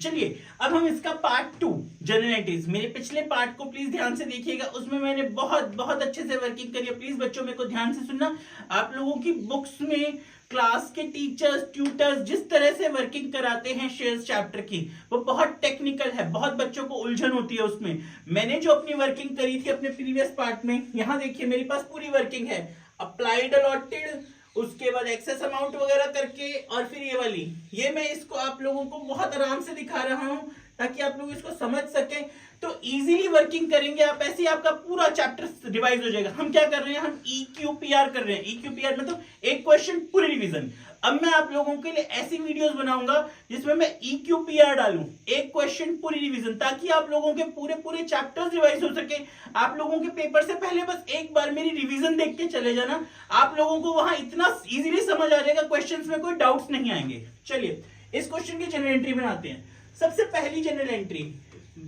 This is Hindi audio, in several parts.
चलिए अब हम इसका पार्ट 2 जनरल एंट्रीज, मेरे पिछले पार्ट को प्लीज ध्यान से देखिएगा, उसमें मैंने बहुत बहुत अच्छे से वर्किंग करी है। प्लीज बच्चों मेरे को ध्यान से सुनना। आप लोगों की बुक्स में क्लास के टीचर्स ट्यूटर्स जिस तरह से वर्किंग कराते हैं शेयर्स चैप्टर की, वो बहुत टेक्निकल है, बहुत बच्चों को उलझन होती है उसमें। मैंने जो अपनी वर्किंग करी थी अपने प्रीवियस पार्ट में, यहाँ देखिए मेरे पास पूरी वर्किंग है, अप्लाइड अलॉटेड, उसके बाद एक्सेस अमाउंट वगैरह करके, और फिर ये वाली, ये मैं इसको आप लोगों को बहुत आराम से दिखा रहा हूं ताकि आप लोग इसको समझ सकें, तो इजीली वर्किंग करेंगे आप, ऐसे ही आपका पूरा चैप्टर रिवाइज हो जाएगा। हम क्या कर रहे हैं, हम EQPR कर रहे हैं। EQPR मतलब एक क्वेश्चन पूरी रिवीजन। अब मैं आप लोगों के लिए ऐसी वीडियोस बनाऊंगा जिसमें मैं EQPR डालूं, एक क्वेश्चन पूरी रिवीजन, ताकि आप लोगों के पूरे पूरे चैप्टर्स रिवाइज हो सके। आप लोगों के पेपर से पहले बस एक बार मेरी रिवीजन देख के चले जाना, आप लोगों को वहां इतना इजीली समझ आ जाएगा, क्वेश्चंस में कोई डाउट्स नहीं आएंगे। चलिए इस क्वेश्चन की जनरल एंट्री बनाते हैं। सबसे पहली general entry,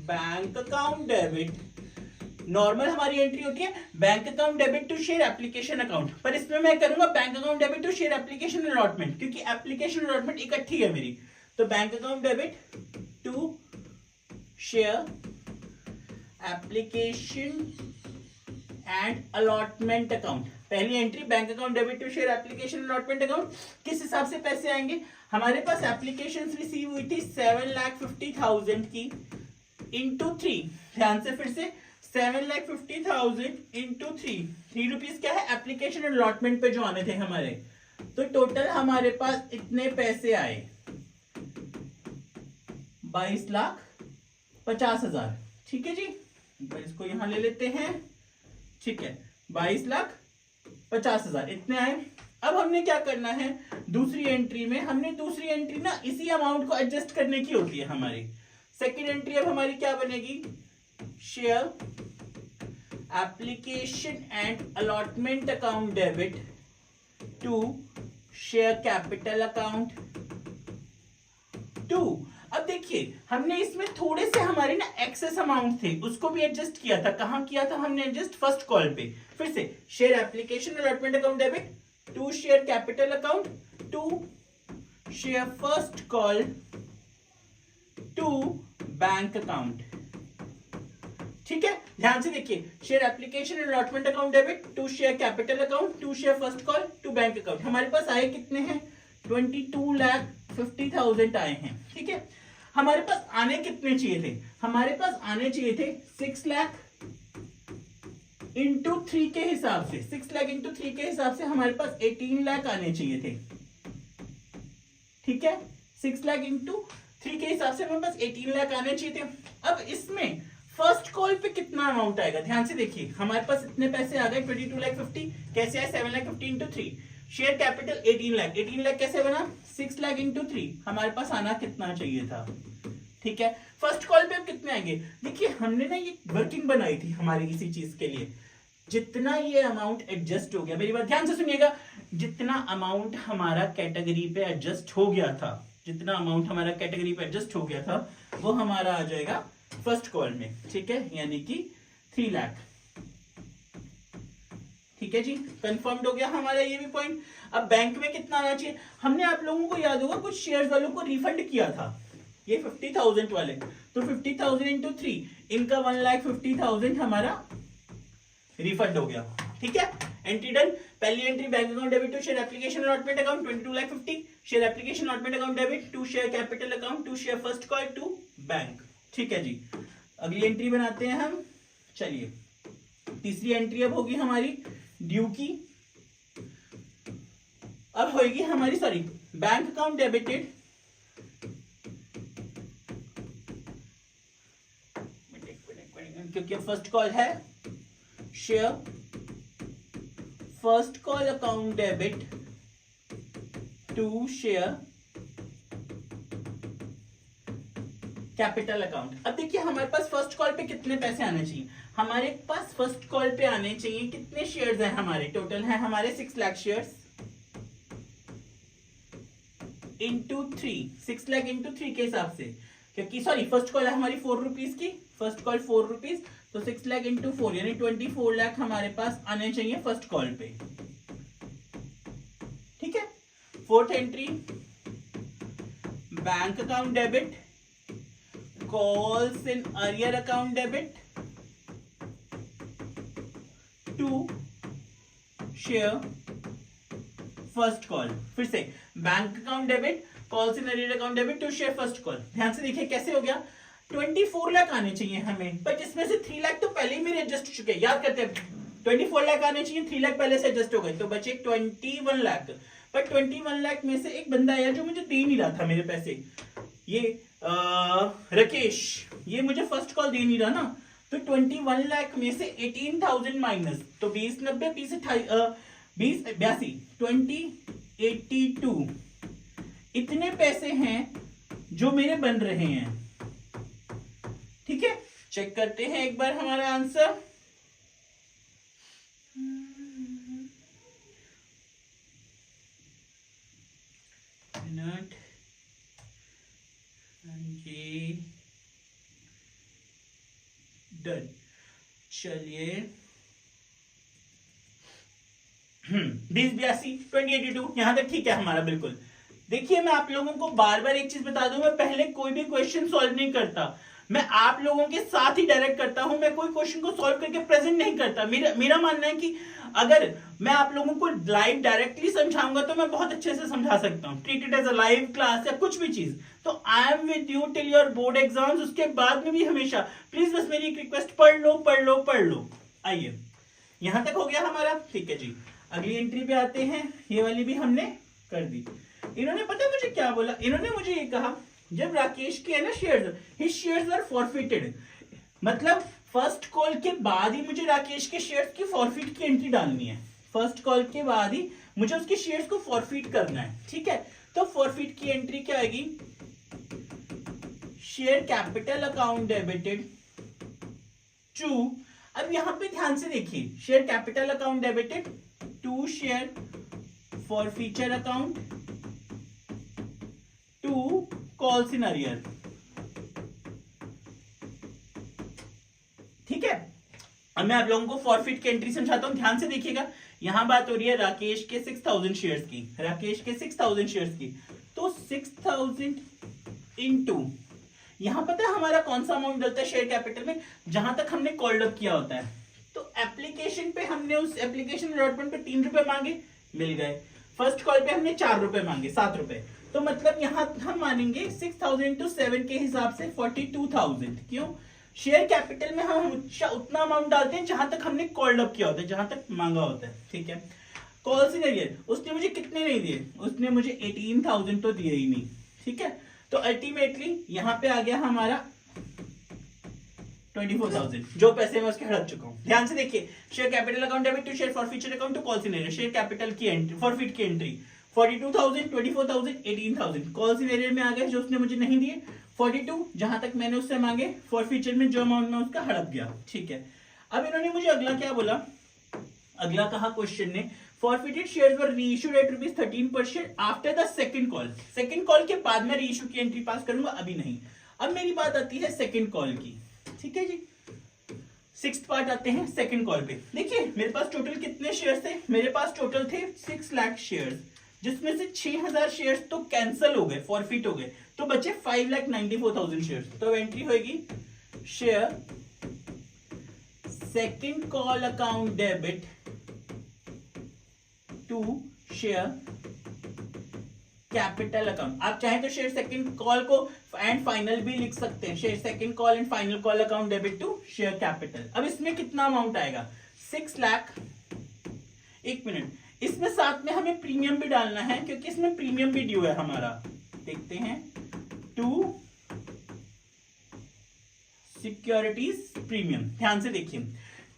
bank account debit. Normal हमारी एंट्री होती है bank account debit to share application account, पर इसमें मैं करूंगा bank account debit to share application allotment, क्योंकि एप्लीकेशन अलॉटमेंट इकट्ठी है मेरी। तो bank account debit to share application and allotment account. पहली entry bank account debit to share application allotment account. किस हिसाब से पैसे आएंगे, हमारे पास एप्लीकेशंस रिसीव हुई थी 7,50,000 की इंटू 3, ध्यान से फिर से 7,50,000 इंटू 3 रुपीज क्या है, एप्लीकेशन अलॉटमेंट पे जो आने थे हमारे, तो टोटल हमारे पास इतने पैसे आए 22,50,000। ठीक है जी, इसको यहां ले लेते हैं, ठीक है 22,50,000 इतने आए। अब हमने क्या करना है, दूसरी एंट्री में, हमने दूसरी एंट्री ना इसी अमाउंट को एडजस्ट करने की होती है हमारी। सेकेंड एंट्री अब हमारी क्या बनेगी, share application and allotment account debit to share capital account 2। अब देखिए हमने इसमें थोड़े से हमारे ना एक्सेस अमाउंट थे, उसको भी एडजस्ट किया था। कहां किया था हमने एडजस्ट, फर्स्ट कॉल पे। फिर से share application allotment account debit to share capital account to share first call to bank account. ठीक है, ध्यान से देखिए, share application allotment account debit to share capital account to share first call to bank account. हमारे पास आए कितने हैं, 22,50,000 आए हैं। ठीक है, हमारे पास आने कितने चाहिए थे, हमारे पास आने चाहिए थे 6 लाख इंटू 3 के हिसाब से, 6 लाख इंटू 3 के हिसाब से हमारे पास 18 लाख आने चाहिए थे। ठीक है, 6 लाख इंटू 3 के हिसाब से हमारे पास 18 लाख आने चाहिए थे। अब इसमें फर्स्ट कॉल पे कितना अमाउंट आएगा, ध्यान से देखिए, हमारे पास इतने पैसे आ गए 22,50,000, कैसे आए 7,50,000 into 3, share capital 18 lakh, 18 lakh कैसे बना, 6 लाख इंटू 3, हमारे पास आना कितना चाहिए था। ठीक है, फर्स्ट कॉल पे अब कितने आएंगे, देखिए हमने ना ये वर्किंग बनाई थी हमारी इसी चीज के लिए, जितना ये अमाउंट एडजस्ट हो गया, मेरी बात ध्यान से सुनिएगा, जितना अमाउंट हमारा कैटेगरी पे एडजस्ट हो गया था, जितना अमाउंट हमारा कैटेगरी पे एडजस्ट हो गया था, वो हमारा आ जाएगा फर्स्ट कॉल में। ठीक है, यानी कि 3 लाख। ठीक है जी, कंफर्म्ड हो गया हमारा ये भी पॉइंट। अब बैंक में कितना आना चाहिए, हमने आप लोगों को याद होगा कुछ शेयर्स वालों को रिफंड किया था, ये 50,000 वाले, तो 50,000 इंटू 3, इनका 1,50,000 हमारा रिफंड हो गया। ठीक है, एंट्री डन। पहली entry bank account debit to share application allotment account 22,50,000, share application allotment account debit to share capital account to share first call to bank. ठीक है जी, अगली एंट्री बनाते हैं हम। चलिए तीसरी एंट्री अब होगी हमारी ड्यू की, अब होगी हमारी बैंक अकाउंट डेबिटेड क्योंकि फर्स्ट कॉल है, share first call account debit to share capital account. अब देखिए हमारे पास फर्स्ट कॉल पे कितने पैसे आने चाहिए, हमारे पास फर्स्ट कॉल पे आने चाहिए कितने शेयर्स हैं हमारे, टोटल है हमारे 6 lakh shares into 3, 6 lakh into 3 के हिसाब से, क्योंकि फर्स्ट कॉल है हमारी 4 रुपीज की, फर्स्ट कॉल 4 रुपीज, तो 6 लाख इंटू 4 यानी 24 लाख हमारे पास आने चाहिए फर्स्ट कॉल पे। ठीक है, fourth entry bank account debit calls in arrear account debit to share first call. फिर से bank account debit, calls in arrear account debit to share first call. ध्यान से देखिए कैसे हो गया. 24 लाख आने चाहिए हमें, बट इसमें से 3 लाख तो पहले ही मेरे एडजस्ट हो चुके हैं. याद करते हैं 24 लाख आने चाहिए, 3 लाख पहले से एडजस्ट हो गए, तो बचे 21 लाख. पर 21 लाख में से एक बंदा आया जो मुझे दे नहीं रहा था मेरे पैसे, ये राकेश, ये मुझे फर्स्ट कॉल दे नहीं रहा ना. तो 21 लाख में से 18,000 माइनस, तो 20 90 20 82 इतने पैसे हैं जो मेरे बन रहे हैं. ठीक है, चेक करते हैं एक बार हमारा आंसर. मिनट, ये डन. चलिए 2082 2082 यहां तक ठीक है हमारा. बिल्कुल. देखिए मैं आप लोगों को बार बार एक चीज बता दूं, मैं पहले कोई भी क्वेश्चन सॉल्व नहीं करता, मैं आप लोगों के साथ ही डायरेक्ट करता हूं. मैं कोई क्वेश्चन को सॉल्व करके प्रेजेंट नहीं करता. मेरा मानना है कि अगर मैं आप लोगों को लाइव डायरेक्टली समझाऊंगा तो मैं बहुत अच्छे से समझा सकता हूं. Treat it as a live class या कुछ भी चीज. तो I am with you till your board exams. उसके बाद में भी हमेशा प्लीज बस मेरी एक रिक्वेस्ट, पढ़ लो पढ़ लो पढ़ लो. आइए यहां तक हो गया हमारा. ठीक है जी, अगली एंट्री पे आते हैं. ये वाली भी हमने कर दी. इन्होंने पता है मुझे क्या बोला, इन्होंने मुझे ये कहा जब राकेश के है ना shares, his shares are forfeited, मतलब फर्स्ट कॉल के बाद ही मुझे राकेश के शेयर्स की फॉरफिट की एंट्री डालनी है. फर्स्ट कॉल के बाद ही मुझे उसके शेयर्स को फॉरफिट करना है. ठीक है, तो फॉरफिट की एंट्री क्या आएगी, share capital account debited to. अब यहां पे ध्यान से देखिए, share capital account debited to share forfeiture account to calls in arrear. ठीक है, अब मैं आप लोगों को फॉरफिट की एंट्री समझाता हूं. ध्यान से देखिएगा, यहां बात हो रही है राकेश के 6000 शेयर्स की, राकेश के 6000 शेयर्स की. तो 6000 इनटू, यहां पता है हमारा कौन सा अमाउंट डलता है शेयर कैपिटल में, जहां तक हमने कॉल्ड अप किया होता है. तो एप्लीकेशन पे हमने उस एप्लीकेशन अलॉटमेंट पे 3 रुपए मांगे, मिल गए. फर्स्ट कॉल पे हमने 4 रुपए मांगे, 7 रुपए. तो मतलब यहां हम मानेंगे 6000 इंटू 7 के हिसाब से 42,000. क्यों, शेयर कैपिटल में हम उतना अमाउंट डालते हैं जहां तक हमने कॉल्ड अप किया होता है, जहां तक मांगा होता है. ठीक है, कॉल्स इन अरियर उसने मुझे कितने नहीं दिए, उसने मुझे 18,000 तो दिए ही नहीं. ठीक है, तो अल्टीमेटली यहां पे आ गया हमारा 24,000, जो पैसे मैं उसके हड़प चुका हूं. ध्यान से देखिए, share capital account debit to share forfeiture account to calls in arrear. Share capital की एंट्री, फॉरफिट की एंट्री 42,000, 24,000, 18,000. कॉल्स इन एरियर में आ गए जो उसने मुझे नहीं दिए. 42 जहां तक मैंने उससे मांगे, फॉरफीचर में जो अमाउंट में उसका हड़प गया. ठीक है, अब इन्होंने मुझे अगला क्या बोला, अगला कहा क्वेश्चन ने, forfeited shares were reissued at ₹13 per share after the second call. Second call के बाद मैं रीइश्यू की एंट्री पास करूंगा, अभी नहीं. अब मेरी बात आती है सेकंड कॉल की. ठीक है जी, 6th पार्ट आते हैं सेकंड कॉल पे. देखिए मेरे पास टोटल कितने शेयर्स थे, मेरे पास टोटल थे 6 लाख शेयर्स, जिसमें से 6000 शेयर्स तो कैंसिल हो गए, फॉरफिट हो गए, तो बचे 5,94,000 शेयर्स. तो एंट्री होगी share second call account debit to share capital account. आप चाहें तो शेयर सेकंड कॉल को एंड फाइनल भी लिख सकते हैं, share second call and final call account debit to share capital. अब इसमें कितना अमाउंट आएगा, 6 लाख. एक मिनट, इसमें साथ में हमें प्रीमियम भी डालना है क्योंकि इसमें प्रीमियम भी ड्यू है हमारा. देखते हैं, टू सिक्योरिटीज प्रीमियम. ध्यान से देखिए,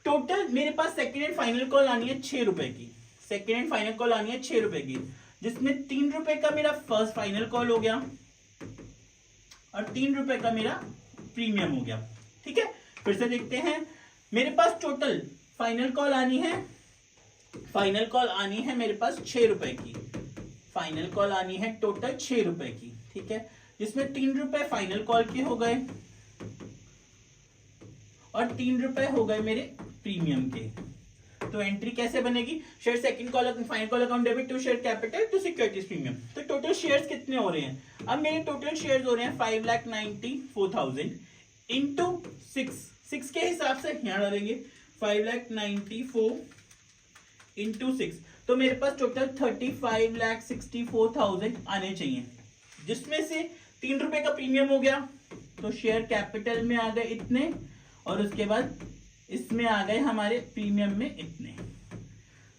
टोटल मेरे पास सेकंड एंड फाइनल कॉल आनी है 6 रुपए की, सेकंड एंड फाइनल कॉल आनी है 6 रुपए की, जिसमें 3 रुपए का मेरा फर्स्ट फाइनल कॉल हो गया और 3 रुपए का मेरा प्रीमियम हो गया. ठीक है, फिर से देखते हैं, मेरे पास टोटल फाइनल कॉल आनी है, फाइनल कॉल आनी है मेरे पास 6 रुपए की, फाइनल कॉल आनी है टोटल 6 रुपए की. ठीक है, जिसमें 3 रुपए फाइनल कॉल के हो गए और 3 रुपए हो गए मेरे प्रीमियम के. तो एंट्री कैसे बनेगी, share second call final call account debit to share capital to securities premium. तो टोटल शेयर्स कितने हो रहे हैं, अब मेरे टोटल शेयर्स हो रहे हैं 5,94,000 इंटू 6 के हिसाब से यहाँ डालेंगे 5,94,000 इंटू 6, तो मेरे पास टोटल 35,64,000 आने चाहिए, जिसमें से 3 रुपए का प्रीमियम हो गया, तो शेयर कैपिटल में आ गए इतने, और उसके बाद इसमें आ गए हमारे प्रीमियम में इतने।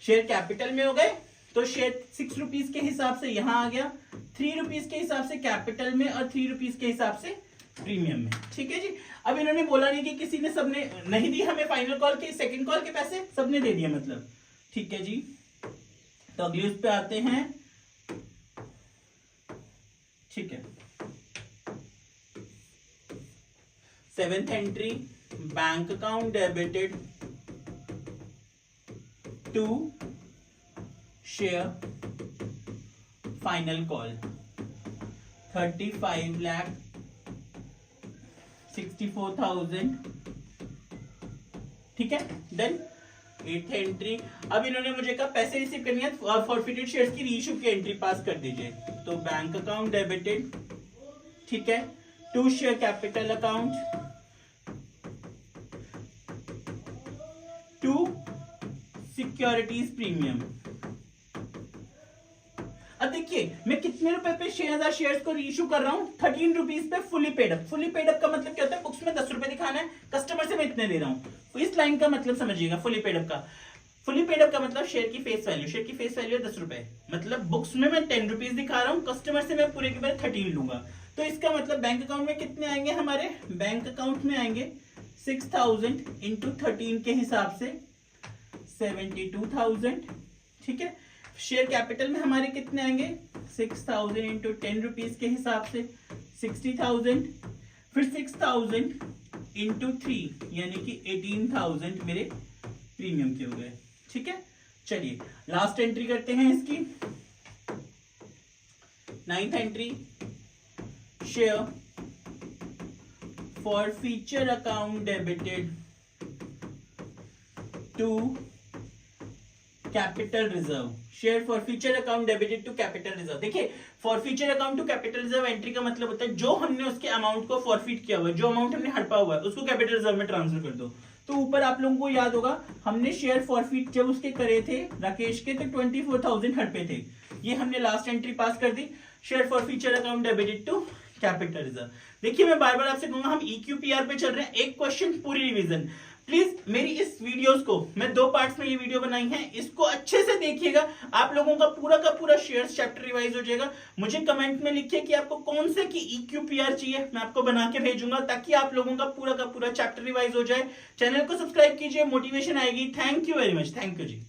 शेयर कैपिटल में हो गए तो शेयर 6 रुपीज के हिसाब से यहां आ गया, 3 रुपीज के हिसाब से कैपिटल में और 3 रुपीज के हिसाब से प्रीमियम में। ठीक है जी। अब इन्होंने बोला नहीं कि किसी ने, सबने नहीं दी हमें फाइनल कॉल के, सेकंड कॉल के पैसे सबने दे दिए मतलब। ठीक है जी। तो अगली उस पे आते हैं। ठीक है, 7th entry, bank account debited to share final call 35,64,000। ठीक है, देन 8th एंट्री। अब इन्होंने मुझे कहा पैसे रिसीव करनी है, फॉरफिटेड शेयर्स की रीइश्यू की एंट्री पास कर दीजिए, तो बैंक अकाउंट डेबिटेड, ठीक है, to share capital account to securities premium. अब देखिए मैं कितने रुपए पे 6,000 शेयर्स को रीइश्यू कर रहा हूं, 13 रुपीज पे fully paid up. Fully paid up का मतलब क्या होता है, बुक्स में 10 रुपए दिखाना है, कस्टमर से मैं इतने ले रहा हूं, तो इस लाइन का मतलब समझिएगा। फुली पेड अप का, फुली पेड अप का मतलब शेयर की फेस वैल्यू, शेयर की फेस वैल्यू 10 रुपए, मतलब बुक्स में मैं 10 रुपीज दिखा रहा हूं, कस्टमर से मैं पूरे के पूरे 13 लूंगा। तो इसका मतलब बैंक अकाउंट में कितने आएंगे, हमारे बैंक अकाउंट में आएंगे 6,000 इंटू 13 के हिसाब से 72,000। ठीक है, शेयर कैपिटल में हमारे कितने आएंगे 6,000 इंटू 10 रुपीज के हिसाब से 60,000, फिर 6,000 इंटू 3 यानी कि 18,000 मेरे प्रीमियम के हो गए। ठीक है, चलिए लास्ट एंट्री करते हैं इसकी। 9th entry, share forfeiture account debited to capital reserve, share forfeiture account debited to capital reserve. देखिए forfeiture account to capital reserve entry का मतलब होता है जो हमने उसके अमाउंट को फॉरफिट किया हुआ है, जो अमाउंट हमने हड़पा हुआ है उसको कैपिटल रिजर्व में ट्रांसफर कर दो। तो ऊपर आप लोगों को याद होगा हमने शेयर फॉरफिट जब उसके करे थे राकेश के, तो 24,000 हड़पे थे, ये हमने लास्ट एंट्री पास कर दी, share forfeiture account debited to capital reserve. देखिए मैं बार बार आपसे कहूंगा हम EQPR पे चल रहे हैं, एक क्वेश्चन पूरी रिवीजन। प्लीज मेरी इस वीडियोस को, मैं 2 पार्ट्स में ये वीडियो बनाई है, इसको अच्छे से देखिएगा, आप लोगों का पूरा शेयर्स चैप्टर रिवाइज हो जाएगा। मुझे कमेंट में लिखिए कि आपको कौन से की EQPR चाहिए, मैं आपको बना के भेजूंगा ताकि आप लोगों का पूरा चैप्टर रिवाइज हो जाए। चैनल को सब्सक्राइब कीजिए, मोटिवेशन आएगी। Thank you very much, thank you ji.